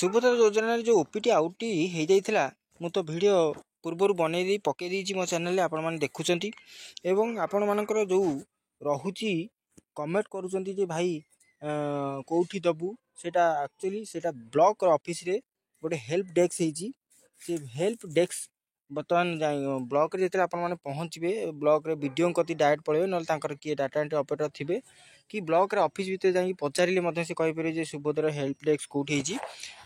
ସୁଭଦ୍ରା ଯୋଜନାରେ ଯେଉଁ ଓପିଟି ଆଉଟ୍ଟି ହେଇଯାଇଥିଲା, ମୁଁ ତ ଭିଡ଼ିଓ ପୂର୍ବରୁ ବନେଇ ପକାଇ ଦେଇଛି ମୋ ଚ୍ୟାନେଲରେ, ଆପଣମାନେ ଦେଖୁଛନ୍ତି। ଏବଂ ଆପଣମାନଙ୍କର ଯେଉଁ ରହୁଛି କମେଣ୍ଟ କରୁଛନ୍ତି ଯେ ଭାଇ କେଉଁଠି ଦେବୁ, ସେଇଟା ଆକ୍ଚୁଆଲି ସେଇଟା ବ୍ଲକ ଅଫିସରେ ଗୋଟେ ହେଲ୍ପ ଡେସ୍କ ହେଇଛି। ସେ ହେଲ୍ପ ଡେସ୍କ ବର୍ତ୍ତମାନ ବ୍ଲକରେ ଯେତେବେଳେ ଆପଣମାନେ ପହଞ୍ଚିବେ, ବ୍ଲକରେ ବିଡ଼ିଓଙ୍କ କତି ଡାଇରେକ୍ଟ ପଳାଇବେ, ନହେଲେ ତାଙ୍କର କିଏ ଡାଟା ଏଣ୍ଟ୍ରି ଅପରେଟର ଥିବେ କି ବ୍ଲକରେ ଅଫିସ୍ ଭିତରେ ଯାଇକି ପଚାରିଲେ ମଧ୍ୟ ସେ କହିପାରିବେ ଯେ ସୁଭଦ୍ରା ହେଲ୍ପ ଡେସ୍କ କେଉଁଠି ହେଇଛି।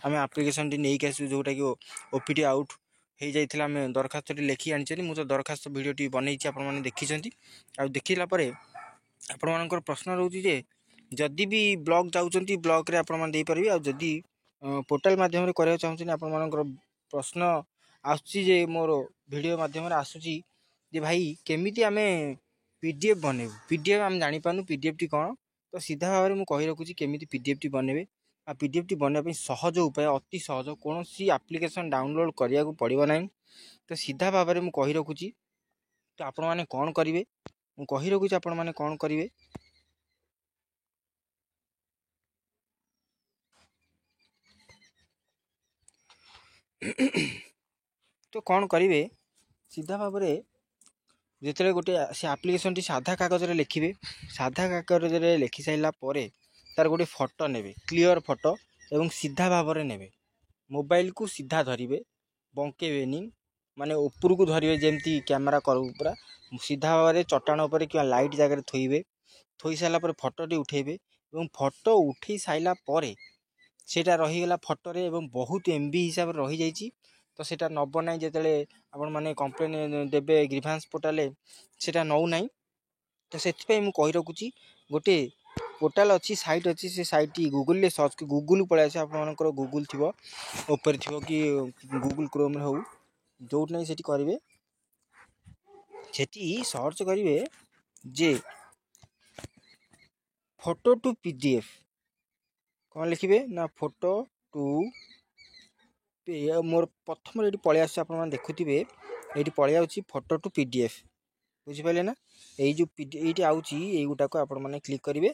ଆମେ ଆପ୍ଲିକେସନଟି ନେଇକି ଆସିବୁ, ଯେଉଁଟାକି ଓପିଟି ଆଉଟ୍ ହେଇଯାଇଥିଲା। ଆମେ ଦରଖାସ୍ତଟି ଲେଖି ଆଣିଛନ୍ତି। ମୁଁ ତ ଦରଖାସ୍ତ ଭିଡ଼ିଓଟି ବନେଇଛି, ଆପଣମାନେ ଦେଖିଛନ୍ତି। ଆଉ ଦେଖିଲା ପରେ ଆପଣମାନଙ୍କର ପ୍ରଶ୍ନ ରହୁଛି ଯେ ଯଦି ବି ବ୍ଲକ ଯାଉଛନ୍ତି, ବ୍ଲକରେ ଆପଣମାନେ ଦେଇପାରିବେ। ଆଉ ଯଦି ପୋର୍ଟାଲ ମାଧ୍ୟମରେ କରିବାକୁ ଚାହୁଁଛନ୍ତି, ଆପଣମାନଙ୍କର ପ୍ରଶ୍ନ ଆସୁଛି ଯେ ମୋର ଭିଡ଼ିଓ ମାଧ୍ୟମରେ ଆସୁଛି ଯେ ଭାଇ କେମିତି ଆମେ PDF ବନେଇବୁ। PDF ଆମେ ଜାଣିପାରୁନୁ PDFଟି କ'ଣ, ତ ସିଧା ଭାବରେ ମୁଁ କହି ରଖୁଛି କେମିତି PDFଟି ବନେଇବେ। ଆଉ PDFଟି ବନେଇବା ପାଇଁ ସହଜ ଉପାୟ, ଅତି ସହଜ, କୌଣସି ଆପ୍ଲିକେସନ୍ ଡାଉନଲୋଡ଼ କରିବାକୁ ପଡ଼ିବ ନାହିଁ। ତ ସିଧା ଭାବରେ ମୁଁ କହି ରଖୁଛି। ତ ଆପଣମାନେ କ'ଣ କରିବେ, ମୁଁ କହି ରଖୁଛି ଆପଣମାନେ କ'ଣ କରିବେ। ତ କ'ଣ କରିବେ, ସିଧା ଭାବରେ ଯେତେବେଳେ ଗୋଟେ ସେ ଆପ୍ଲିକେସନଟି ସାଧା କାଗଜରେ ଲେଖିବେ, ସାଧା କାଗଜରେ ଲେଖି ସାରିଲା ପରେ ତାର ଗୋଟେ ଫଟୋ ନେବେ, କ୍ଲିଅର ଫଟୋ, ଏବଂ ସିଧା ଭାବରେ ନେବେ। ମୋବାଇଲକୁ ସିଧା ଧରିବେ, ବଙ୍କେଇବେନି, ମାନେ ଉପରକୁ ଧରିବେ ଯେମିତି କ୍ୟାମେରା କରୁ, ପୁରା ସିଧା ଭାବରେ ଚଟାଣ ଉପରେ କିମ୍ବା ଲାଇଟ୍ ଜାଗାରେ ଥୋଇବେ। ଥୋଇ ସାରିଲା ପରେ ଫଟୋଟି ଉଠେଇବେ ଏବଂ ଫଟୋ ଉଠେଇ ସାରିଲା ପରେ ସେଇଟା ରହିଗଲା ଫଟୋରେ ଏବଂ ବହୁତ MB ହିସାବରେ ରହିଯାଇଛି। ତ ସେଇଟା ନେବ ନାହିଁ, ଯେତେବେଳେ ଆପଣମାନେ କମ୍ପ୍ଲେନ୍ ଦେବେ ଗ୍ରିଭାନ୍ସ ପୋର୍ଟାଲରେ ସେଇଟା ନେଉନାହିଁ। ତ ସେଥିପାଇଁ ମୁଁ କହି ରଖୁଛି, ଗୋଟେ ପୋର୍ଟାଲ ଅଛି, ସାଇଟ୍ ଅଛି, ସେ ସାଇଟ୍ଟି ଗୁଗୁଲରେ ସର୍ଚ୍ଚ, ଗୁଗୁଲ ପଳାଇ ଆସିବ, ଆପଣମାନଙ୍କର ଗୁଗୁଲ ଥିବ, ଉପରେ ଥିବ କି ଗୁଗୁଲ କ୍ରୋମ୍ରେ ହେଉ, ଯେଉଁଠି ନାହିଁ ସେଠି କରିବେ। ସେଠି ସର୍ଚ୍ଚ କରିବେ ଯେ ଫଟୋ ଟୁ PDF। କ'ଣ ଲେଖିବେ ନା ଫଟୋ ଟୁ, ମୋର ପ୍ରଥମରେ ଏଇଠି ପଳାଇ ଆସୁଛି, ଆପଣମାନେ ଦେଖୁଥିବେ ଏଇଠି ପଳାଇ ଆସୁଛି ଫଟୋ ଟୁ PDF, ବୁଝିପାରିଲେ ନା। ଏଇ ଯେଉଁ ଏଇଠି ଆଉଛି, ଏଇଗୁଟାକୁ ଆପଣମାନେ କ୍ଲିକ୍ କରିବେ,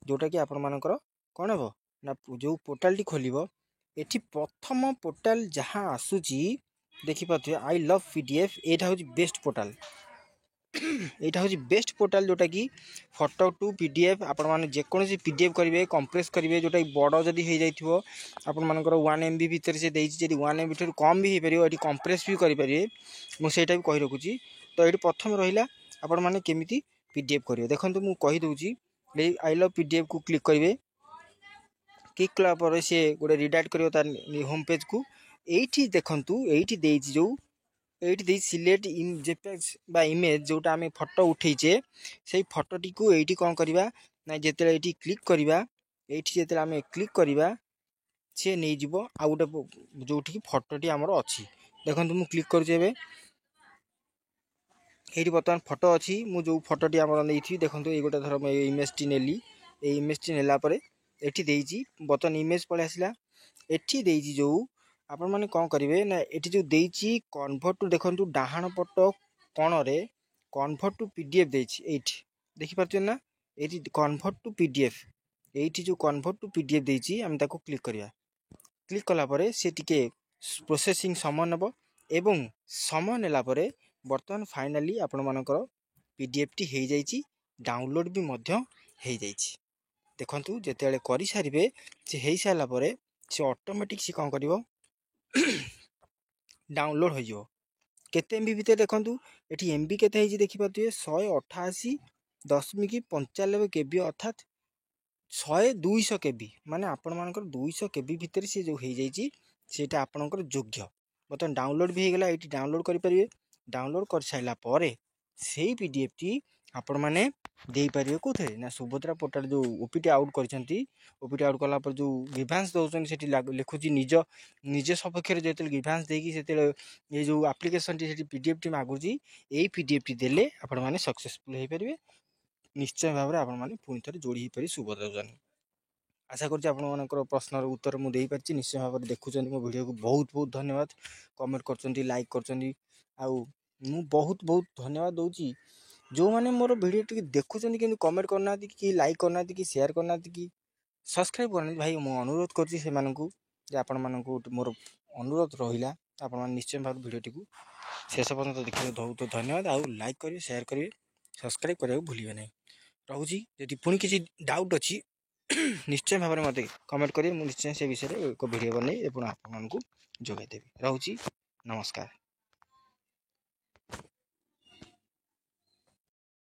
ଯେଉଁଟାକି ଆପଣମାନଙ୍କର କ'ଣ ହେବ ନା ଯେଉଁ ପୋର୍ଟାଲଟି ଖୋଲିବ, ଏଠି ପ୍ରଥମ ପୋର୍ଟାଲ ଯାହା ଆସୁଛି ଦେଖିପାରୁଥିବେ, ଆଇ ଲଭ୍ PDF। ଏଇଟା ହେଉଛି ବେଷ୍ଟ ପୋର୍ଟାଲ, ଏଇଟା ହେଉଛି ବେଷ୍ଟ ପୋର୍ଟାଲ, ଯେଉଁଟାକି ଫଟୋ ଟୁ PDF। ଆପଣମାନେ ଯେକୌଣସି PDF କରିବେ, କମ୍ପ୍ରେସ୍ କରିବେ, ଯେଉଁଟାକି ବଡ଼ ଯଦି ହେଇଯାଇଥିବ ଆପଣମାନଙ୍କର 1 MB ଭିତରେ ସେ ଦେଇଛି, ଯଦି 1 MB ଠାରୁ କମ୍ ବି ହେଇପାରିବ, ଏଠି କମ୍ପ୍ରେସ୍ ବି କରିପାରିବେ। ମୁଁ ସେଇଟା ବି କହି ରଖୁଛି। ତ ଏଇଠି ପ୍ରଥମେ ରହିଲା ଆପଣମାନେ କେମିତି PDF କରିବେ। ଦେଖନ୍ତୁ ମୁଁ କହିଦେଉଛି, ଏଇ ଆଇ ଲଭ୍ PDFକୁ କ୍ଲିକ୍ କରିବେ। କ୍ଲିକ୍ କଲା ପରେ ସେ ଗୋଟେ ରିଡାଇରେକ୍ଟ କରିବ ତାର ହୋମ୍ ପେଜ୍କୁ। ଏଇଠି ଦେଖନ୍ତୁ, ଏଇଠି ଦେଇଛି ଯେଉଁ ଏଇଠି ଦେଇ ସିଲେକ୍ଟ ଜେପିଇଜି ବା ଇମେଜ୍, ଯେଉଁଟା ଆମେ ଫଟୋ ଉଠେଇଛେ ସେଇ ଫଟୋଟିକୁ ଏଇଠି କ'ଣ କରିବା ନା ଯେତେବେଳେ ଏଇଠି କ୍ଲିକ୍ କରିବା, ଏଇଠି ଯେତେବେଳେ ଆମେ କ୍ଲିକ୍ କରିବା ସେ ନେଇଯିବ ଆଉ ଗୋଟେ ଯେଉଁଠିକି ଫଟୋଟି ଆମର ଅଛି। ଦେଖନ୍ତୁ ମୁଁ କ୍ଲିକ୍ କରୁଛି ଏବେ, ଏଇଠି ବର୍ତ୍ତମାନ ଫଟୋ ଅଛି। ମୁଁ ଯେଉଁ ଫଟୋଟି ଆମର ନେଇଥିବି, ଦେଖନ୍ତୁ ଏଇ ଗୋଟେ ଧର ମୁଁ ଏଇ ଇମେଜ୍ଟି ନେଲି। ଏଇ ଇମେଜ୍ଟି ନେଲା ପରେ ଏଠି ଦେଇଛି, ବର୍ତ୍ତମାନ ଇମେଜ୍ ପଳାଇ ଆସିଲା। ଏଠି ଦେଇଛି ଯେଉଁ ଆପଣମାନେ କ'ଣ କରିବେ ନା ଏଠି ଯେଉଁ ଦେଇଛି କନଭର୍ଟ ଟୁ, ଦେଖନ୍ତୁ ଡାହାଣ ପଟ କୋଣରେ କନଭର୍ଟ ଟୁ PDF ଦେଇଛି, ଏଇଠି ଦେଖିପାରୁଛନ୍ତି ନା, ଏଇଠି କନଭର୍ଟ ଟୁ PDF। ଏଇଠି ଯେଉଁ କନଭର୍ଟ ଟୁ PDF ଦେଇଛି, ଆମେ ତାକୁ କ୍ଲିକ୍ କରିବା। କ୍ଲିକ୍ କଲା ପରେ ସେ ଟିକେ ପ୍ରୋସେସିଂ ସମୟ ନେବ ଏବଂ ସମୟ ନେଲା ପରେ ବର୍ତ୍ତମାନ ଫାଇନାଲି ଆପଣମାନଙ୍କର PDFଟି ହେଇଯାଇଛି, ଡାଉନଲୋଡ଼ ବି ମଧ୍ୟ ହେଇଯାଇଛି। ଦେଖନ୍ତୁ ଯେତେବେଳେ କରିସାରିବେ, ସେ ହେଇସାରିଲା ପରେ ସେ ଅଟୋମେଟିକ୍ ସେ କ'ଣ କରିବ ଡାଉନଲୋଡ଼ ହୋଇଯିବ। କେତେ MB ଭିତରେ ଦେଖନ୍ତୁ, ଏଠି MB କେତେ ହେଇଛି ଦେଖିପାରୁଥିବେ, 188.95 KB, ଅର୍ଥାତ୍ 200 KB, ମାନେ ଆପଣମାନଙ୍କର 200 KB ଭିତରେ ସେ ଯେଉଁ ହେଇଯାଇଛି ସେଇଟା ଆପଣଙ୍କର ଯୋଗ୍ୟ। ବର୍ତ୍ତମାନ ଡାଉନଲୋଡ଼ ବି ହେଇଗଲା, ଏଇଠି ଡାଉନଲୋଡ଼ କରିପାରିବେ। ଡାଉନଲୋଡ଼ କରିସାରିଲା ପରେ ସେଇ PDFଟି ଆପଣମାନେ ଦେଇପାରିବେ କେଉଁଥିରେ ନା ସୁଭଦ୍ରା ପୋର୍ଟାଲ ଯେଉଁ OPT ଆଉଟ୍ କରିଛନ୍ତି। OPT ଆଉଟ୍ କଲା ପରେ ଯେଉଁ ଗ୍ରିଭାନ୍ସ ଦେଉଛନ୍ତି ସେଠି ଲେଖୁଛି ନିଜ ସପକ୍ଷରେ, ଯେତେବେଳେ ଗ୍ରିଭାନ୍ସ ଦେଇକି ସେତେବେଳେ ଏଇ ଯେଉଁ ଆପ୍ଲିକେସନଟି ସେଠି PDFଟି ମାଗୁଛି, ଏଇ PDFଟି ଦେଲେ ଆପଣମାନେ ସକ୍ସେସଫୁଲ୍ ହେଇପାରିବେ। ନିଶ୍ଚୟ ଭାବରେ ଆପଣମାନେ ପୁଣି ଥରେ ଯୋଡ଼ି ହେଇପାରିବେ ସୁଭଦ୍ରା ଯୋଜନା। ଆଶା କରୁଛି ଆପଣମାନଙ୍କର ପ୍ରଶ୍ନର ଉତ୍ତର ମୁଁ ଦେଇପାରିଛି। ନିଶ୍ଚୟ ଭାବରେ ଦେଖୁଛନ୍ତି ମୋ ଭିଡ଼ିଓକୁ, ବହୁତ ବହୁତ ଧନ୍ୟବାଦ। କମେଣ୍ଟ କରୁଛନ୍ତି, ଲାଇକ୍ କରୁଛନ୍ତି, ଆଉ ମୁଁ ବହୁତ ବହୁତ ଧନ୍ୟବାଦ ଦେଉଛି ଯେଉଁମାନେ ମୋର ଭିଡ଼ିଓ ଟିକେ ଦେଖୁଛନ୍ତି କିନ୍ତୁ କମେଣ୍ଟ କରୁନାହାନ୍ତି, କି ଲାଇକ୍ କରୁନାହାନ୍ତି, କି ସେୟାର କରୁନାହାନ୍ତି, କି ସବସ୍କ୍ରାଇବ୍ କରୁନାହାନ୍ତି। ଭାଇ ମୁଁ ଅନୁରୋଧ କରୁଛି ସେମାନଙ୍କୁ ଯେ ଆପଣମାନଙ୍କୁ ମୋର ଅନୁରୋଧ ରହିଲା ଆପଣମାନେ ନିଶ୍ଚୟ ଭାବରେ ଭିଡ଼ିଓଟିକୁ ଶେଷ ପର୍ଯ୍ୟନ୍ତ ଦେଖିବାକୁ ବହୁତ ଧନ୍ୟବାଦ। ଆଉ ଲାଇକ୍ କରିବେ, ସେୟାର କରିବେ, ସବସ୍କ୍ରାଇବ୍ କରିବାକୁ ଭୁଲିବେ ନାହିଁ। ରହୁଛି। ଯଦି ପୁଣି କିଛି ଡାଉଟ୍ ଅଛି ନିଶ୍ଚୟ ଭାବରେ ମୋତେ କମେଣ୍ଟ କରିବେ। ମୁଁ ନିଶ୍ଚୟ ସେ ବିଷୟରେ ଏକ ଭିଡ଼ିଓ ବନେଇ ଏବଂ ଆପଣମାନଙ୍କୁ ଯୋଗାଇଦେବି। ରହୁଛି। ନମସ୍କାର।